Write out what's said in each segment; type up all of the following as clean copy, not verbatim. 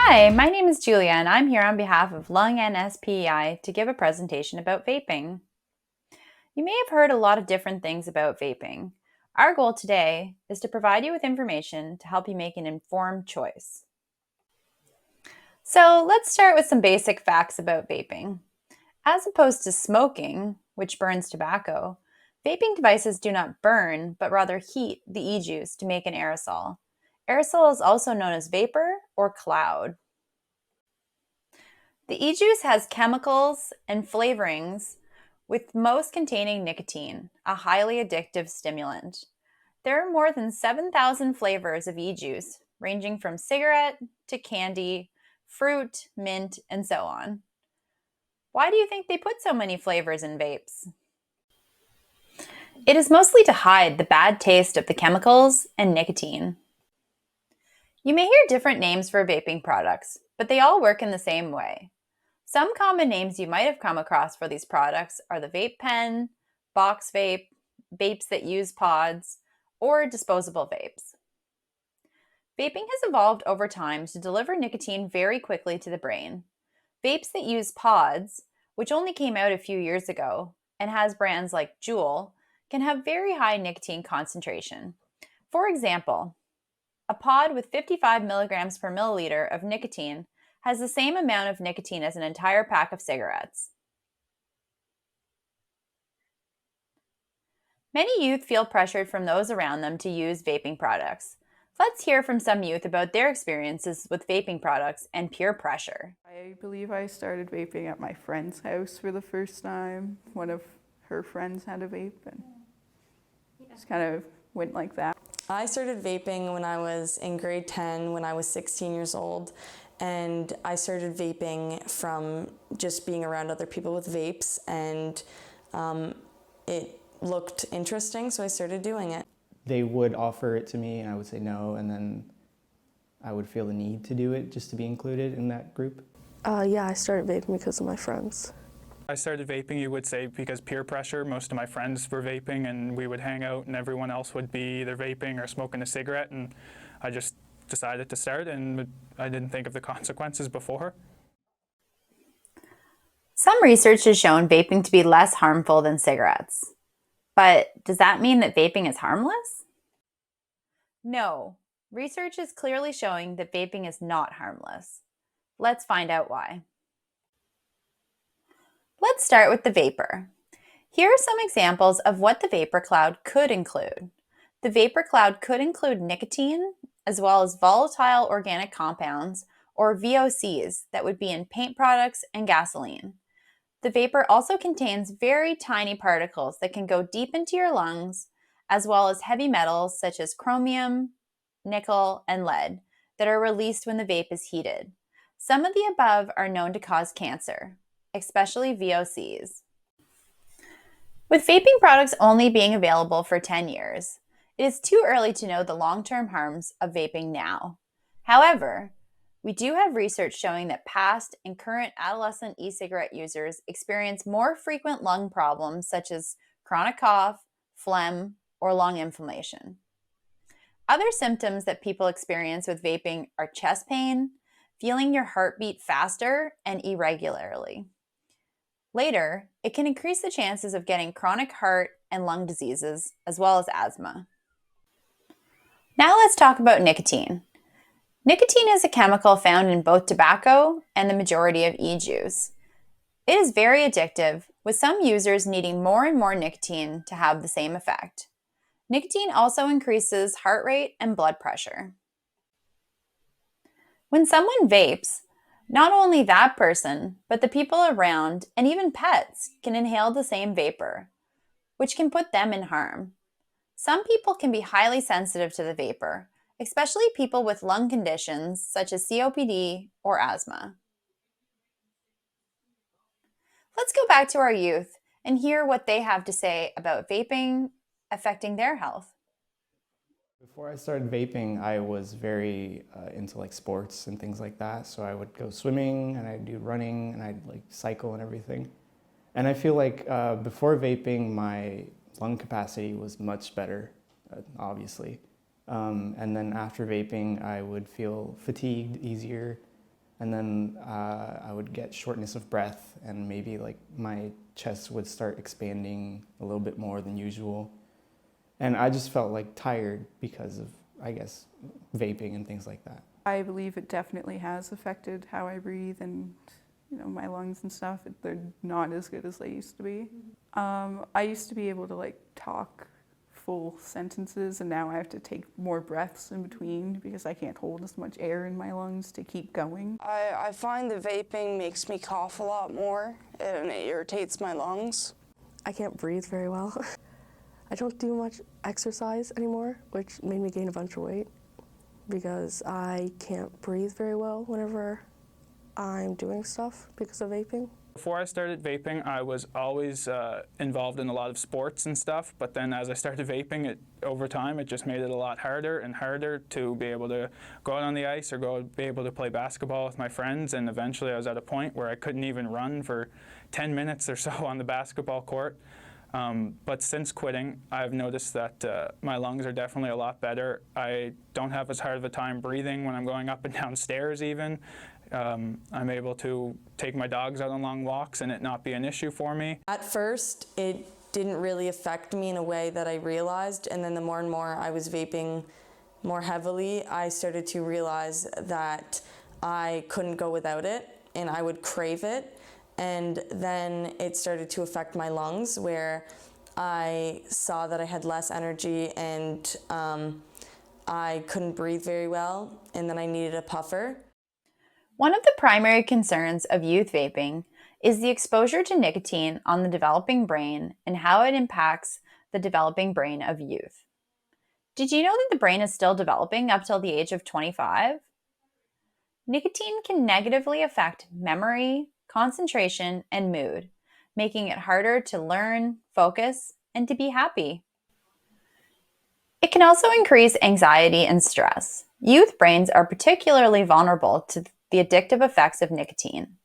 Hi, my name is Julia and I'm here on behalf of Lung NSPEI to give a presentation about vaping. You may have heard a lot of different things about vaping. Our goal today is to provide you with information to help you make an informed choice. So let's start with some basic facts about vaping. As opposed to smoking, which burns tobacco, vaping devices do not burn, but rather heat the e-juice to make an aerosol. Aerosol is also known as vapor or cloud. The e-juice has chemicals and flavorings, with most containing nicotine, a highly addictive stimulant. There are more than 7,000 flavors of e-juice, ranging from cigarette to candy, fruit, mint, and so on. Why do you think they put so many flavors in vapes? It is mostly to hide the bad taste of the chemicals and nicotine. You may hear different names for vaping products, but they all work in the same way. Some common names you might have come across for these products are the vape pen, box vape, vapes that use pods, or disposable vapes. Vaping has evolved over time to deliver nicotine very quickly to the brain. Vapes that use pods, which only came out a few years ago and has brands like Juul, can have very high nicotine concentration. For example, a pod with 55 milligrams per milliliter of nicotine has the same amount of nicotine as an entire pack of cigarettes. Many youth feel pressured from those around them to use vaping products. Let's hear from some youth about their experiences with vaping products and peer pressure. I believe I started vaping at my friend's house for the first time. One of her friends had a vape and just kind of went like that. I started vaping when I was in grade 10, when I was 16 years old. And I started vaping from just being around other people with vapes, and it looked interesting, so I started doing it. They would offer it to me and I would say no, and then I would feel the need to do it just to be included in that group. Yeah, I started vaping because of my friends. I started vaping, you would say, because peer pressure. Most of my friends were vaping and we would hang out and everyone else would be either vaping or smoking a cigarette, and I just decided to start, and I didn't think of the consequences before. Some research has shown vaping to be less harmful than cigarettes. But does that mean that vaping is harmless? No, research is clearly showing that vaping is not harmless. Let's find out why. Let's start with the vapor. Here are some examples of what the vapor cloud could include. The vapor cloud could include nicotine, as well as volatile organic compounds, or VOCs, that would be in paint products and gasoline. The vapor also contains very tiny particles that can go deep into your lungs, as well as heavy metals such as chromium, nickel, and lead that are released when the vape is heated. Some of the above are known to cause cancer, especially VOCs. With vaping products only being available for 10 years, it is too early to know the long-term harms of vaping now. However, we do have research showing that past and current adolescent e-cigarette users experience more frequent lung problems such as chronic cough, phlegm, or lung inflammation. Other symptoms that people experience with vaping are chest pain, feeling your heartbeat faster and irregularly. Later, it can increase the chances of getting chronic heart and lung diseases, as well as asthma. Now let's talk about nicotine. Nicotine is a chemical found in both tobacco and the majority of e-juice. It is very addictive, with some users needing more and more nicotine to have the same effect. Nicotine also increases heart rate and blood pressure. When someone vapes, not only that person, but the people around and even pets can inhale the same vapor, which can put them in harm. Some people can be highly sensitive to the vapor, especially people with lung conditions such as COPD or asthma. Let's go back to our youth and hear what they have to say about vaping affecting their health. Before I started vaping, I was very into like sports and things like that. So I would go swimming and I'd do running and I'd like cycle and everything. And I feel like before vaping, my lung capacity was much better, obviously. And then after vaping, I would feel fatigued easier. And then I would get shortness of breath, and maybe like my chest would start expanding a little bit more than usual. And I just felt like tired because of, I guess, vaping and things like that. I believe it definitely has affected how I breathe and, you know, my lungs and stuff. They're not as good as they used to be. I used to be able to like talk full sentences, and now I have to take more breaths in between because I can't hold as much air in my lungs to keep going. I find that vaping makes me cough a lot more and it irritates my lungs. I can't breathe very well. I don't do much exercise anymore, which made me gain a bunch of weight because I can't breathe very well whenever I'm doing stuff because of vaping. Before I started vaping, I was always involved in a lot of sports and stuff, but then as I started vaping, over time, it just made it a lot harder and harder to be able to go out on the ice or be able to play basketball with my friends, and eventually I was at a point where I couldn't even run for 10 minutes or so on the basketball court. But since quitting, I've noticed that my lungs are definitely a lot better. I don't have as hard of a time breathing when I'm going up and down stairs even. I'm able to take my dogs out on long walks and it not be an issue for me. At first, it didn't really affect me in a way that I realized, and then the more and more I was vaping more heavily, I started to realize that I couldn't go without it and I would crave it. And then it started to affect my lungs, where I saw that I had less energy and I couldn't breathe very well, and then I needed a puffer. One of the primary concerns of youth vaping is the exposure to nicotine on the developing brain and how it impacts the developing brain of youth. Did you know that the brain is still developing up till the age of 25? Nicotine can negatively affect memory, concentration, and mood, making it harder to learn, focus, and to be happy. It can also increase anxiety and stress. Youth brains are particularly vulnerable to the addictive effects of nicotine.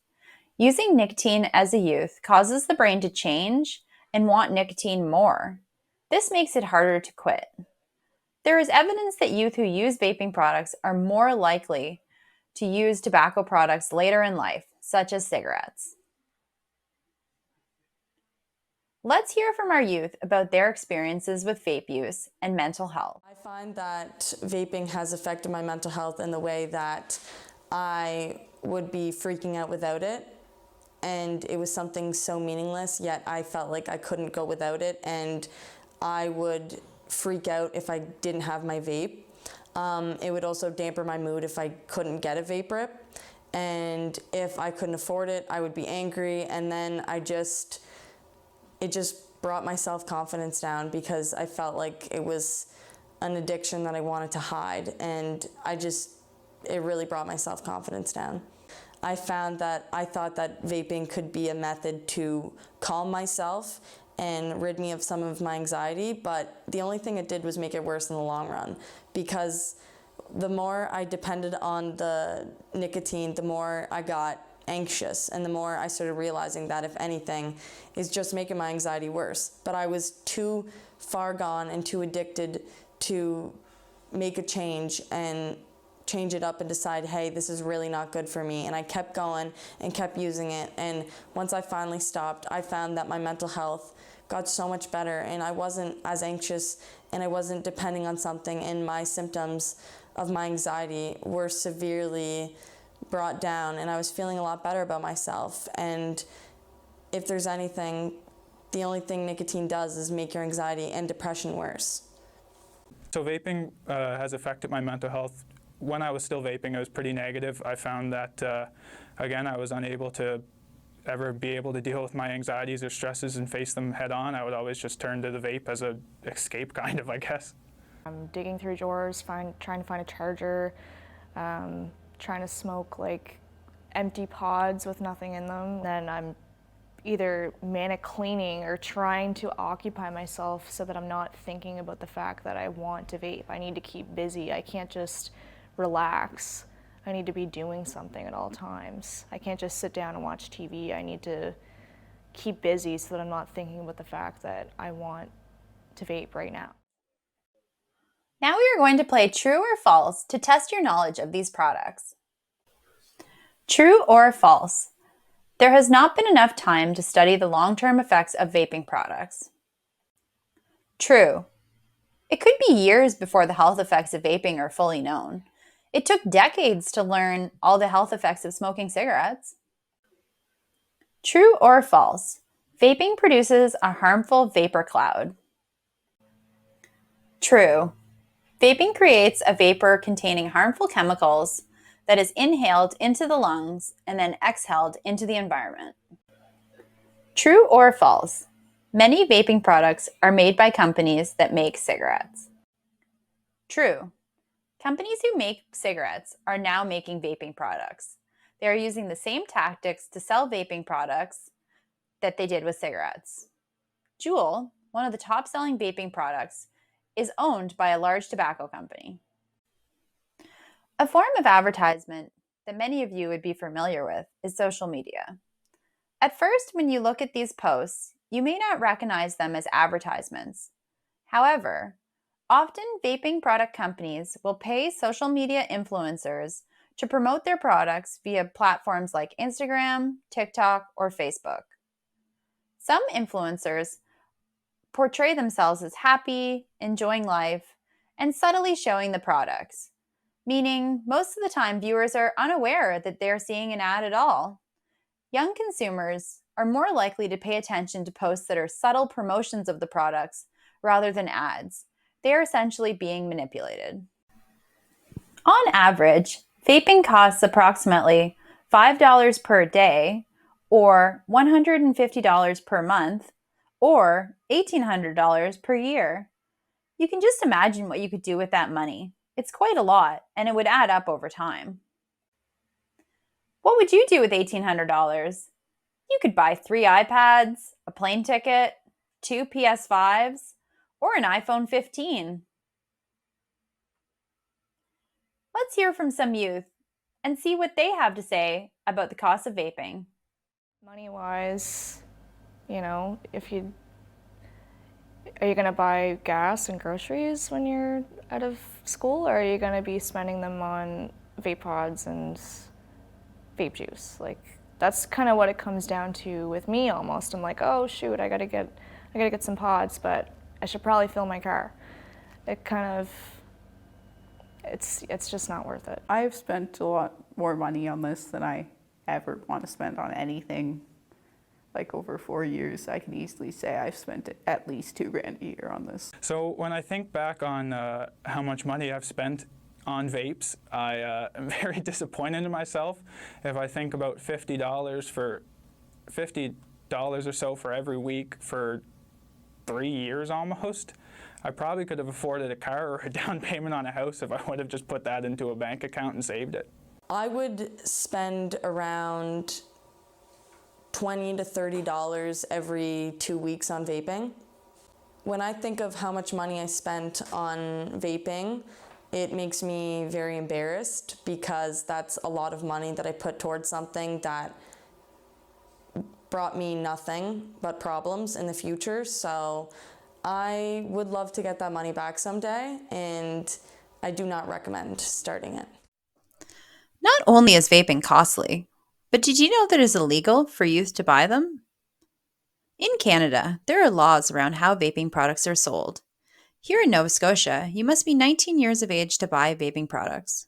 Using nicotine as a youth causes the brain to change and want nicotine more. This makes it harder to quit. There is evidence that youth who use vaping products are more likely to use tobacco products later in life, such as cigarettes. Let's hear from our youth about their experiences with vape use and mental health. I find that vaping has affected my mental health in the way that I would be freaking out without it, and it was something so meaningless, yet I felt like I couldn't go without it, and I would freak out if I didn't have my vape. It would also dampen my mood if I couldn't get a vape rip, and if I couldn't afford it, I would be angry, and then it just brought my self-confidence down because I felt like it was an addiction that I wanted to hide, and it really brought my self-confidence down. I found that I thought that vaping could be a method to calm myself and rid me of some of my anxiety, but the only thing it did was make it worse in the long run, because the more I depended on the nicotine, the more I got anxious, and the more I started realizing that, if anything, is just making my anxiety worse. But I was too far gone and too addicted to make a change and change it up and decide, hey, this is really not good for me. And I kept going and kept using it. And once I finally stopped, I found that my mental health got so much better, and I wasn't as anxious, and I wasn't depending on something, and my symptoms of my anxiety were severely brought down, and I was feeling a lot better about myself. And if there's anything, the only thing nicotine does is make your anxiety and depression worse. So vaping has affected my mental health. When I was still vaping, it was pretty negative. I found that, again, I was unable to ever be able to deal with my anxieties or stresses and face them head on. I would always just turn to the vape as an escape, kind of, I guess. I'm digging through drawers, trying to find a charger, trying to smoke like empty pods with nothing in them. Then I'm either manic cleaning or trying to occupy myself so that I'm not thinking about the fact that I want to vape. I need to keep busy. I can't just relax. I need to be doing something at all times. I can't just sit down and watch TV. I need to keep busy so that I'm not thinking about the fact that I want to vape right now. Now we are going to play true or false to test your knowledge of these products. True or false? There has not been enough time to study the long-term effects of vaping products. True. It could be years before the health effects of vaping are fully known. It took decades to learn all the health effects of smoking cigarettes. True or false? Vaping produces a harmful vapor cloud. True. Vaping creates a vapor containing harmful chemicals that is inhaled into the lungs and then exhaled into the environment. True or false? Many vaping products are made by companies that make cigarettes. True. Companies who make cigarettes are now making vaping products. They are using the same tactics to sell vaping products that they did with cigarettes. Juul, one of the top-selling vaping products, is owned by a large tobacco company. A form of advertisement that many of you would be familiar with is social media. At first, when you look at these posts, you may not recognize them as advertisements. However, often vaping product companies will pay social media influencers to promote their products via platforms like Instagram, TikTok, or Facebook. Some influencers portray themselves as happy, enjoying life, and subtly showing the products, meaning most of the time viewers are unaware that they're seeing an ad at all. Young consumers are more likely to pay attention to posts that are subtle promotions of the products rather than ads. They are essentially being manipulated. On average, vaping costs approximately $5 per day, or $150 per month, or $1,800 per year. You can just imagine what you could do with that money. It's quite a lot, and it would add up over time. What would you do with $1,800? You could buy 3 iPads, a plane ticket, 2 PS5s, or an iPhone 15. Let's hear from some youth and see what they have to say about the cost of vaping. Money-wise, are you going to buy gas and groceries when you're out of school, or are you going to be spending them on vape pods and vape juice? That's kind of what it comes down to with me almost. I'm like, oh shoot, I gotta get some pods, but I should probably fill my car. It's just not worth it. I've spent a lot more money on this than I ever want to spend on anything. Over 4 years, I can easily say I've spent at least $2,000 a year on this. So when I think back on how much money I've spent on vapes, I am very disappointed in myself. If I think about $50 or so for every week for 3 years almost, I probably could have afforded a car or a down payment on a house if I would have just put that into a bank account and saved it. I would spend around $20 to $30 every 2 weeks on vaping. When I think of how much money I spent on vaping, it makes me very embarrassed because that's a lot of money that I put towards something that brought me nothing but problems in the future. So I would love to get that money back someday, and I do not recommend starting it. Not only is vaping costly, but did you know that it is illegal for youth to buy them? In Canada, there are laws around how vaping products are sold. Here in Nova Scotia, you must be 19 years of age to buy vaping products.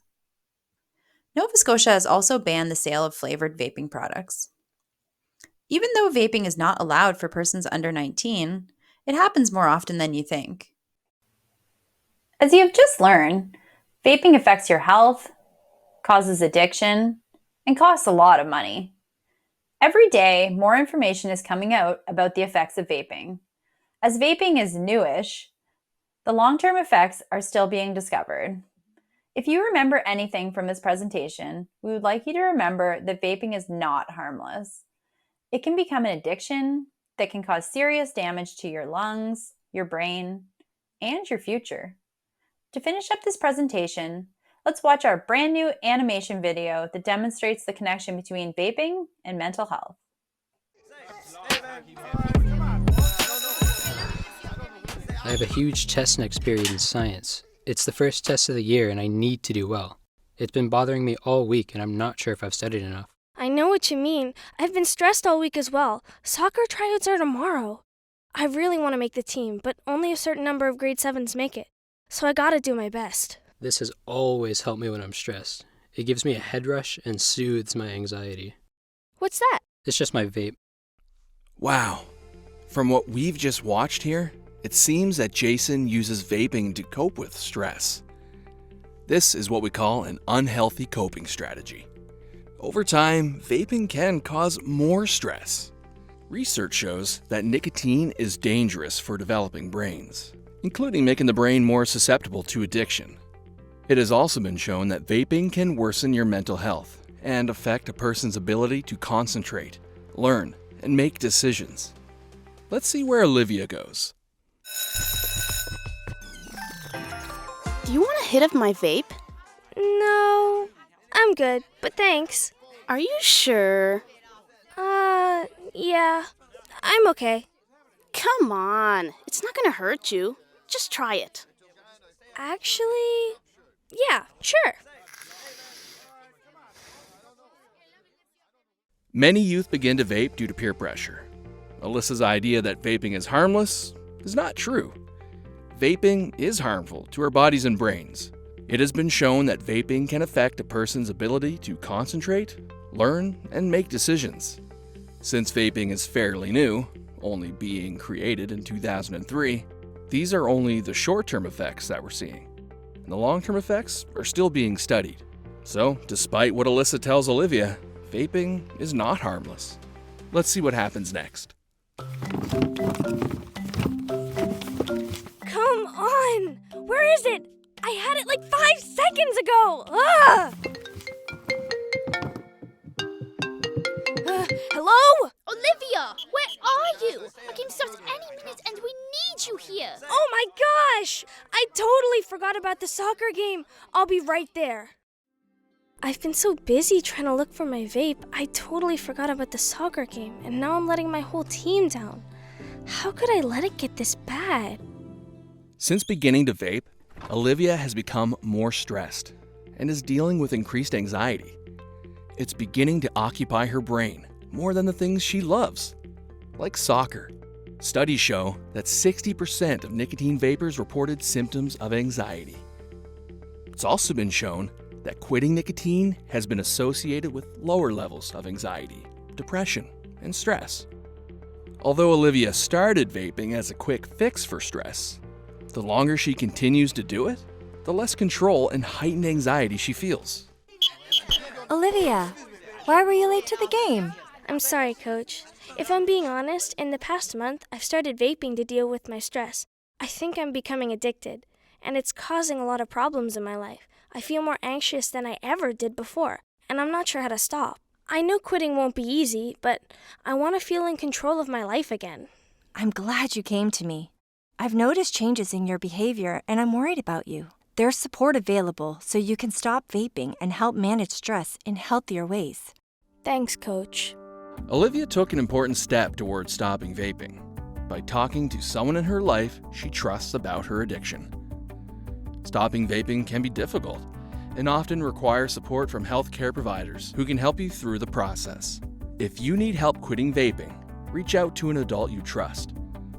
Nova Scotia has also banned the sale of flavored vaping products. Even though vaping is not allowed for persons under 19, it happens more often than you think. As you have just learned, vaping affects your health, causes addiction, and costs a lot of money. Every day, more information is coming out about the effects of vaping. As vaping is newish, the long-term effects are still being discovered. If you remember anything from this presentation, we would like you to remember that vaping is not harmless. It can become an addiction that can cause serious damage to your lungs, your brain, and your future. To finish up this presentation, let's watch our brand new animation video that demonstrates the connection between vaping and mental health. I have a huge test next period in science. It's the first test of the year and I need to do well. It's been bothering me all week and I'm not sure if I've studied enough. know what you mean. I've been stressed all week as well. Soccer tryouts are tomorrow. I really want to make the team, but only a certain number of grade 7s make it. So I gotta do my best. This has always helped me when I'm stressed. It gives me a head rush and soothes my anxiety. What's that? It's just my vape. Wow. From what we've just watched here, it seems that Jason uses vaping to cope with stress. This is what we call an unhealthy coping strategy. Over time, vaping can cause more stress. Research shows that nicotine is dangerous for developing brains, including making the brain more susceptible to addiction. It has also been shown that vaping can worsen your mental health and affect a person's ability to concentrate, learn, and make decisions. Let's see where Olivia goes. Do you want a hit of my vape? No, I'm good, but thanks. Are you sure? Yeah, I'm okay. Come on, it's not gonna hurt you. Just try it. Actually, yeah, sure. Many youth begin to vape due to peer pressure. Alyssa's idea that vaping is harmless is not true. Vaping is harmful to our bodies and brains. It has been shown that vaping can affect a person's ability to concentrate, learn, and make decisions. Since vaping is fairly new, only being created in 2003, these are only the short-term effects that we're seeing, and the long-term effects are still being studied. So, despite what Alyssa tells Olivia, vaping is not harmless. Let's see what happens next. Come on! Where is it? I had it like 5 seconds ago! Hello? Olivia, where are you? Our game starts any minute and we need you here. Oh my gosh! I totally forgot about the soccer game. I'll be right there. I've been so busy trying to look for my vape, I totally forgot about the soccer game, and now I'm letting my whole team down. How could I let it get this bad? Since beginning to vape, Olivia has become more stressed and is dealing with increased anxiety. It's beginning to occupy her brain more than the things she loves, like soccer. Studies show that 60% of nicotine vapors reported symptoms of anxiety. It's also been shown that quitting nicotine has been associated with lower levels of anxiety, depression, and stress. Although Olivia started vaping as a quick fix for stress, the longer she continues to do it, the less control and heightened anxiety she feels. Olivia, why were you late to the game? I'm sorry, Coach. If I'm being honest, in the past month, I've started vaping to deal with my stress. I think I'm becoming addicted, and it's causing a lot of problems in my life. I feel more anxious than I ever did before, and I'm not sure how to stop. I know quitting won't be easy, but I want to feel in control of my life again. I'm glad you came to me. I've noticed changes in your behavior, and I'm worried about you. There's support available so you can stop vaping and help manage stress in healthier ways. Thanks, Coach. Olivia took an important step towards stopping vaping by talking to someone in her life she trusts about her addiction. Stopping vaping can be difficult and often require support from healthcare providers who can help you through the process. If you need help quitting vaping, reach out to an adult you trust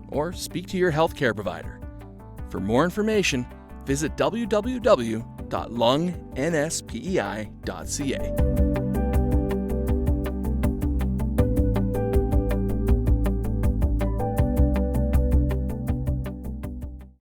or speak to your healthcare provider. For more information, visit www.lungnsPEI.ca.